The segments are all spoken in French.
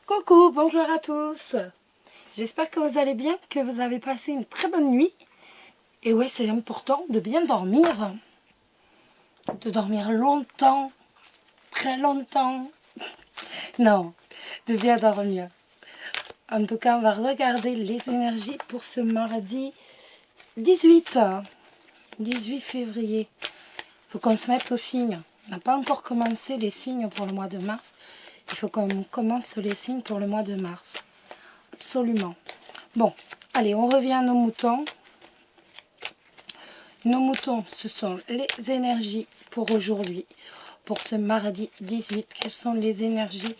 Coucou, bonjour à tous. J'espère que vous allez bien, que vous avez passé une très bonne nuit. Et ouais, c'est important de bien dormir. De dormir longtemps, très longtemps. Non, de bien dormir. En tout cas, on va regarder les énergies pour ce mardi 18 février. Il faut qu'on se mette au signe. On n'a pas encore commencé les signes pour le mois de mars. Il faut qu'on commence les signes pour le mois de mars. Absolument. Bon, allez, on revient à nos moutons. Nos moutons, ce sont les énergies pour aujourd'hui, pour ce mardi 18. Quelles sont les énergies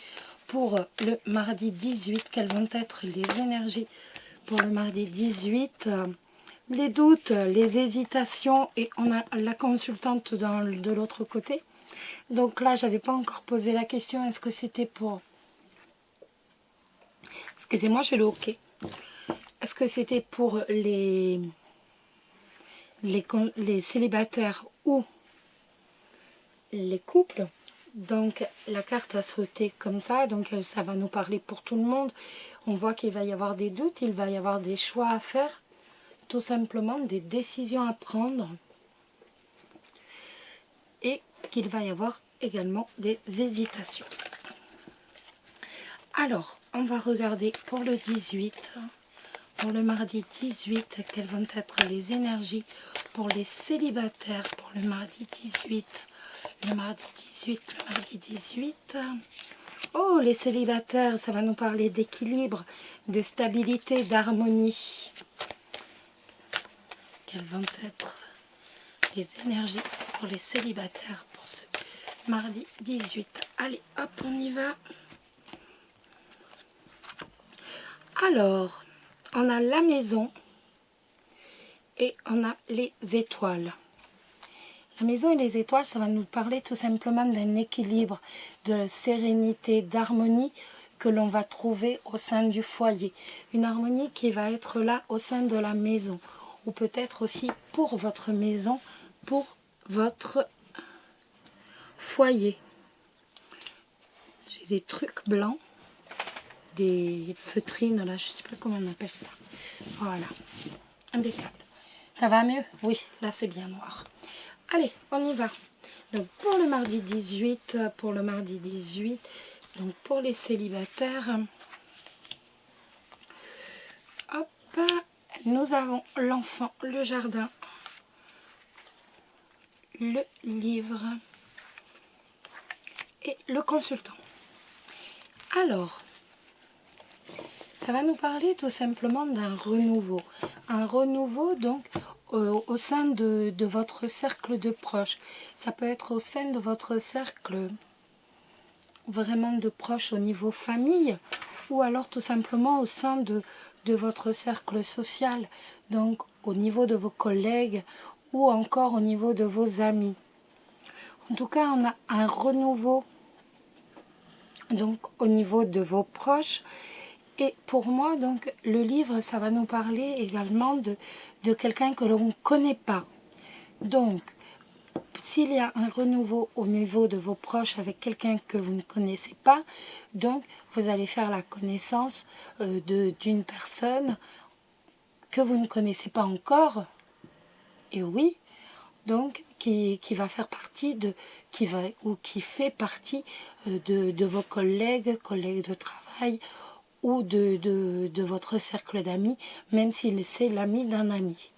pour le mardi 18? Quelles vont être les énergies pour le mardi 18? Les doutes, les hésitations, et on a la consultante de l'autre côté. Donc là, j'avais pas encore posé la question, est-ce que c'était pour... Excusez-moi, j'ai le hoquet. Est-ce que c'était pour les célibataires ou les couples? Donc la carte a sauté comme ça, donc ça va nous parler pour tout le monde. On voit qu'il va y avoir des doutes, il va y avoir des choix à faire, tout simplement des décisions à prendre, et qu'il va y avoir également des hésitations. Alors, on va regarder pour le 18, pour le mardi 18, quelles vont être les énergies pour les célibataires pour le mardi 18. Le mardi 18. Oh, les célibataires, ça va nous parler d'équilibre, de stabilité, d'harmonie. Quelles vont être les énergies pour les célibataires pour ce mardi 18? Allez, hop, on y va. Alors, on a la maison et on a les étoiles. La maison et les étoiles, ça va nous parler tout simplement d'un équilibre, de sérénité, d'harmonie que l'on va trouver au sein du foyer. Une harmonie qui va être là au sein de la maison, ou peut-être aussi pour votre maison, pour votre foyer. J'ai des trucs blancs, des feutrines là, je ne sais pas comment on appelle ça. Voilà, impeccable. Ça va mieux? Oui, là c'est bien noir. Allez, on y va. Donc pour le mardi 18, donc pour les célibataires, hop, nous avons l'enfant, le jardin, le livre et le consultant. Alors, ça va nous parler tout simplement d'un renouveau. Un renouveau donc au sein de votre cercle de proches. Ça peut être au sein de votre cercle vraiment de proches au niveau famille, ou alors tout simplement au sein de votre cercle social, donc au niveau de vos collègues ou encore au niveau de vos amis. En tout cas, on a un renouveau donc au niveau de vos proches. Et pour moi, donc, le livre, ça va nous parler également de quelqu'un que l'on ne connaît pas. Donc, s'il y a un renouveau au niveau de vos proches avec quelqu'un que vous ne connaissez pas, donc, vous allez faire la connaissance d'une personne que vous ne connaissez pas encore. Et oui, donc, qui va faire partie qui fait partie de vos collègues de travail, ou de votre cercle d'amis, même si c'est l'ami d'un ami.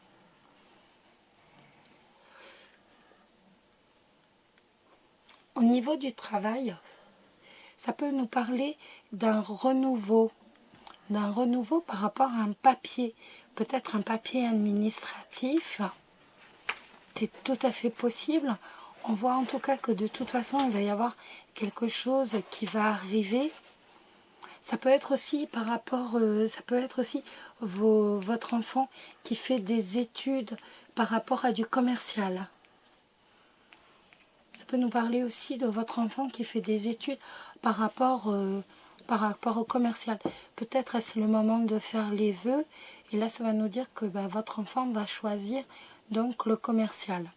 Au niveau du travail, ça peut nous parler d'un renouveau par rapport à un papier, peut-être un papier administratif. C'est tout à fait possible. On voit en tout cas que de toute façon, il va y avoir quelque chose qui va arriver. Ça peut être aussi par rapport, votre enfant qui fait des études par rapport à du commercial. Ça peut nous parler aussi de votre enfant qui fait des études par rapport au commercial. Peut-être est-ce le moment de faire les vœux, et là ça va nous dire que votre enfant va choisir donc le commercial.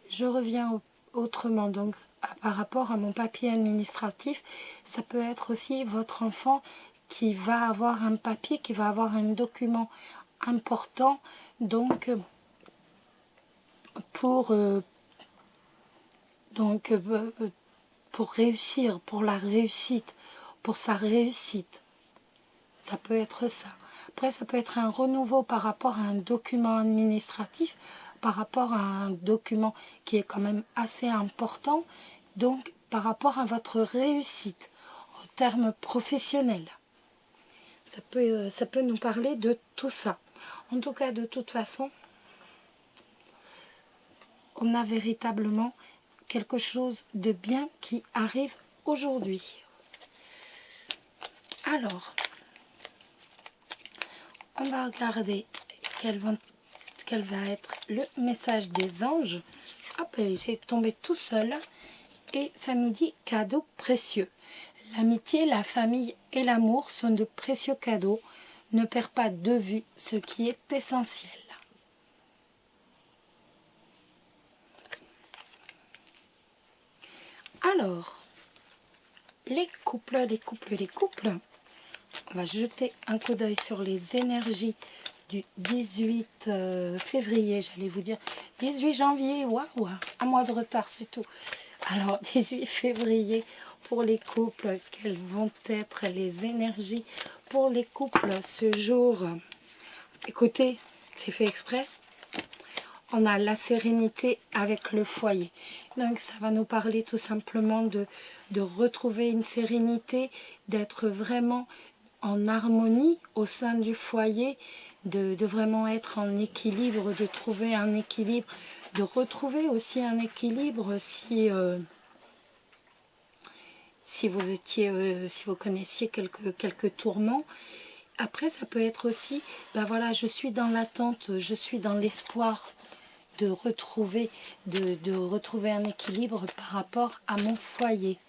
Je reviens autrement, donc par rapport à mon papier administratif, ça peut être aussi votre enfant qui va avoir un papier, qui va avoir un document important, donc pour réussir, pour la réussite, pour sa réussite. Ça peut être ça. Après, ça peut être un renouveau par rapport à un document administratif, par rapport à un document qui est quand même assez important, donc par rapport à votre réussite, en termes professionnels. Ça peut nous parler de tout ça. En tout cas, de toute façon, on a véritablement quelque chose de bien qui arrive aujourd'hui. Alors, on va regarder quel va être le message des anges. Hop, j'ai tombé tout seul. Et ça nous dit cadeaux précieux. L'amitié, la famille et l'amour sont de précieux cadeaux. Ne perds pas de vue ce qui est essentiel. Alors, les couples. On va jeter un coup d'œil sur les énergies du 18 février, j'allais vous dire 18 janvier, waouh, un mois de retard, c'est tout. Alors, 18 février pour les couples, quelles vont être les énergies pour les couples ce jour? Écoutez, c'est fait exprès. On a la sérénité avec le foyer. Donc, ça va nous parler tout simplement de retrouver une sérénité, d'être vraiment en harmonie au sein du foyer, de vraiment être en équilibre, de trouver un équilibre, de retrouver aussi un équilibre si vous connaissiez quelques tourments. Après, ça peut être aussi, ben voilà, je suis dans l'attente, je suis dans l'espoir de retrouver un équilibre par rapport à mon foyer.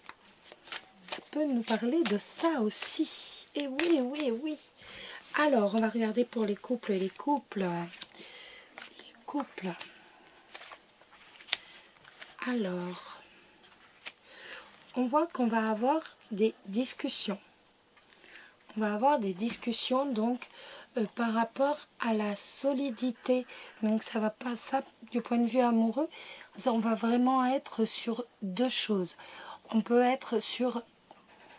Ça peut nous parler de ça aussi. Et oui. Alors, on va regarder pour les couples. Alors, on voit qu'on va avoir des discussions. On va avoir des discussions donc par rapport à la solidité. Donc ça va pas, ça du point de vue amoureux, on va vraiment être sur deux choses. On peut être sur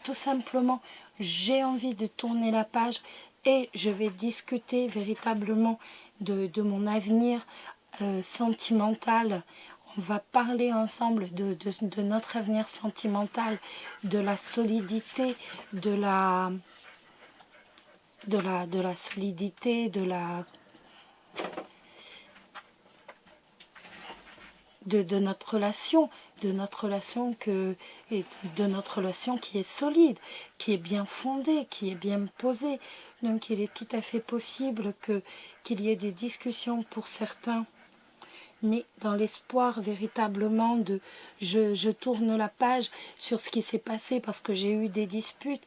tout simplement j'ai envie de tourner la page et je vais discuter véritablement de mon avenir sentimental. On va parler ensemble de notre avenir sentimental, de la solidité, de la solidité, de notre relation, qui est solide, qui est bien fondée, qui est bien posée. Donc il est tout à fait possible qu'il y ait des discussions pour certains, mais dans l'espoir véritablement de je tourne la page sur ce qui s'est passé parce que j'ai eu des disputes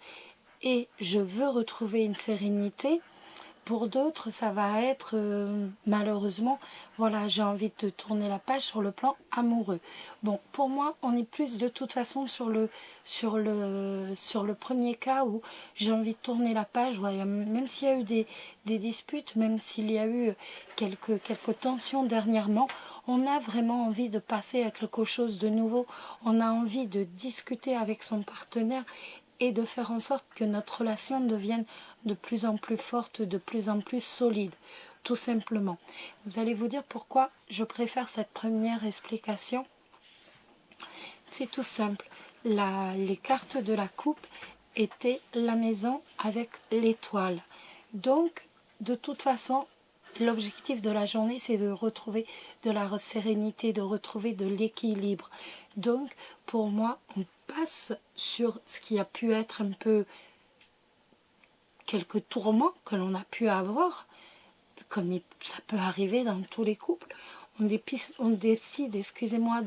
et je veux retrouver une sérénité. Pour d'autres, ça va être malheureusement, voilà, j'ai envie de tourner la page sur le plan amoureux. Bon, pour moi, on est plus de toute façon sur le premier cas où j'ai envie de tourner la page. Voilà, même s'il y a eu des disputes, même s'il y a eu quelques tensions dernièrement, on a vraiment envie de passer à quelque chose de nouveau. On a envie de discuter avec son partenaire et de faire en sorte que notre relation devienne de plus en plus forte, de plus en plus solide, tout simplement. Vous allez vous dire pourquoi je préfère cette première explication. C'est tout simple. Les cartes de la coupe étaient la maison avec l'étoile. Donc, de toute façon, l'objectif de la journée, c'est de retrouver de la sérénité, de retrouver de l'équilibre. Donc, pour moi, on passe sur ce qui a pu être un peu quelques tourments que l'on a pu avoir, comme ça peut arriver dans tous les couples. On décide, excusez-moi,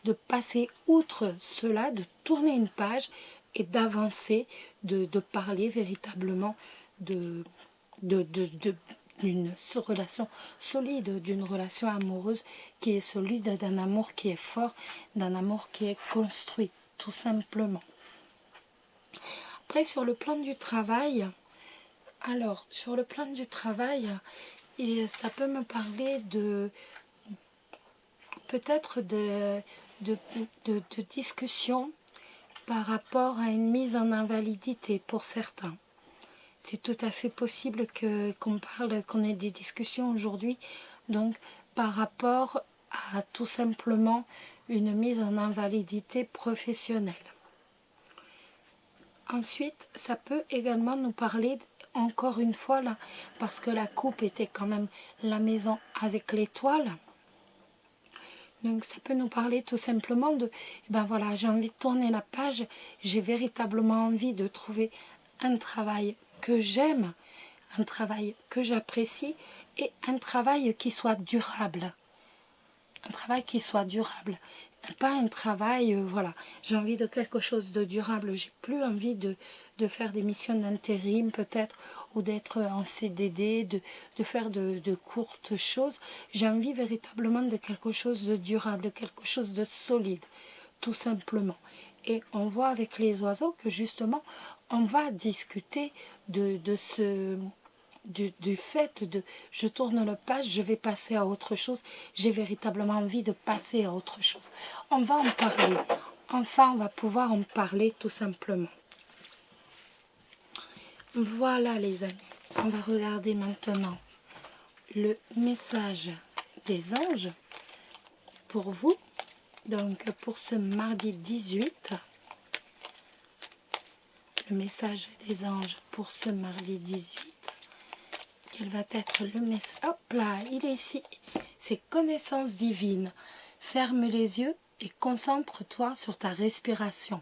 de passer outre cela, de tourner une page et d'avancer, de parler véritablement de d'une relation solide, d'une relation amoureuse qui est solide, d'un amour qui est fort, d'un amour qui est construit, tout simplement. Après, sur le plan du travail, alors, sur le plan du travail, ça peut me parler de peut-être de discussions par rapport à une mise en invalidité pour certains. C'est tout à fait possible qu'on ait des discussions aujourd'hui, donc par rapport à tout simplement une mise en invalidité professionnelle. Ensuite, ça peut également nous parler, encore une fois là, parce que la coupe était quand même la maison avec l'étoile. Donc ça peut nous parler tout simplement de, ben voilà, j'ai envie de tourner la page, j'ai véritablement envie de trouver un travail que j'aime, un travail que j'apprécie et un travail qui soit durable. Un travail qui soit durable. Pas un travail, voilà, j'ai envie de quelque chose de durable. J'ai plus envie de faire des missions d'intérim peut-être, ou d'être en CDD, de faire de courtes choses. J'ai envie véritablement de quelque chose de durable, de quelque chose de solide, tout simplement. Et on voit avec les oiseaux que justement, on va discuter du fait de je tourne la page, je vais passer à autre chose, j'ai véritablement envie de passer à autre chose. On va en parler. Enfin, on va pouvoir en parler tout simplement. Voilà les amis, on va regarder maintenant le message des anges pour vous. Donc pour ce mardi 18, le message des anges pour ce mardi 18. Quel va être le message? Hop là, il est ici. C'est connaissance divine. Ferme les yeux et concentre-toi sur ta respiration.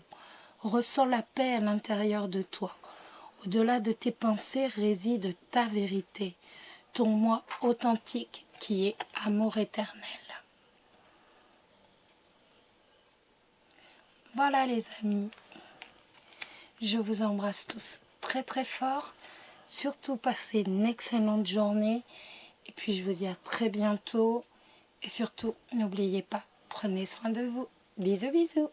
Ressens la paix à l'intérieur de toi. Au-delà de tes pensées réside ta vérité, ton moi authentique qui est amour éternel. Voilà les amis. Je vous embrasse tous très très fort. Surtout passez une excellente journée. Et puis je vous dis à très bientôt. Et surtout, n'oubliez pas, prenez soin de vous. Bisous bisous.